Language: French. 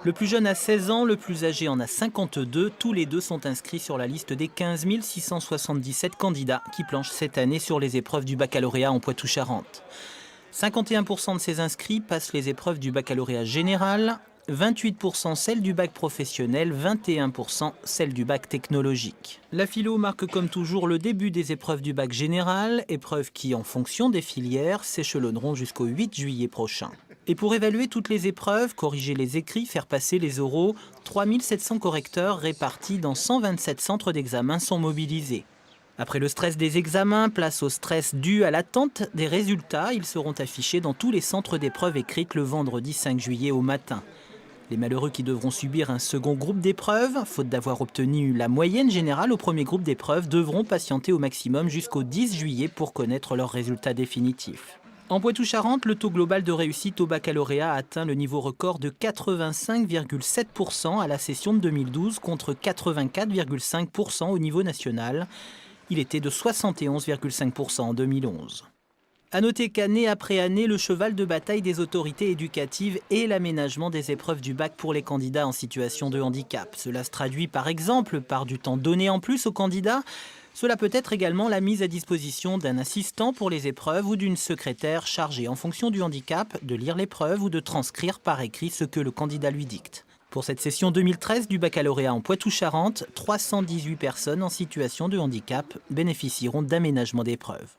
Le plus jeune a 16 ans, le plus âgé en a 52. Tous les deux sont inscrits sur la liste des 15 677 candidats qui planchent cette année sur les épreuves du baccalauréat en Poitou-Charentes. 51% de ces inscrits passent les épreuves du baccalauréat général, 28% celles du bac professionnel, 21% celles du bac technologique. La philo marque comme toujours le début des épreuves du bac général, épreuves qui, en fonction des filières, s'échelonneront jusqu'au 8 juillet prochain. Et pour évaluer toutes les épreuves, corriger les écrits, faire passer les oraux, 3700 correcteurs répartis dans 127 centres d'examen sont mobilisés. Après le stress des examens, place au stress dû à l'attente des résultats. Ils seront affichés dans tous les centres d'épreuves écrites le vendredi 5 juillet au matin. Les malheureux qui devront subir un second groupe d'épreuves, faute d'avoir obtenu la moyenne générale au premier groupe d'épreuves, devront patienter au maximum jusqu'au 10 juillet pour connaître leurs résultats définitifs. En Poitou-Charentes, le taux global de réussite au baccalauréat a atteint le niveau record de 85,7% à la session de 2012 contre 84,5% au niveau national. Il était de 71,5% en 2011. A noter qu'année après année, le cheval de bataille des autorités éducatives est l'aménagement des épreuves du bac pour les candidats en situation de handicap. Cela se traduit par exemple par du temps donné en plus aux candidats. Cela peut être également la mise à disposition d'un assistant pour les épreuves ou d'une secrétaire chargée en fonction du handicap de lire l'épreuve ou de transcrire par écrit ce que le candidat lui dicte. Pour cette session 2013 du baccalauréat en Poitou-Charentes, 318 personnes en situation de handicap bénéficieront d'aménagement d'épreuves.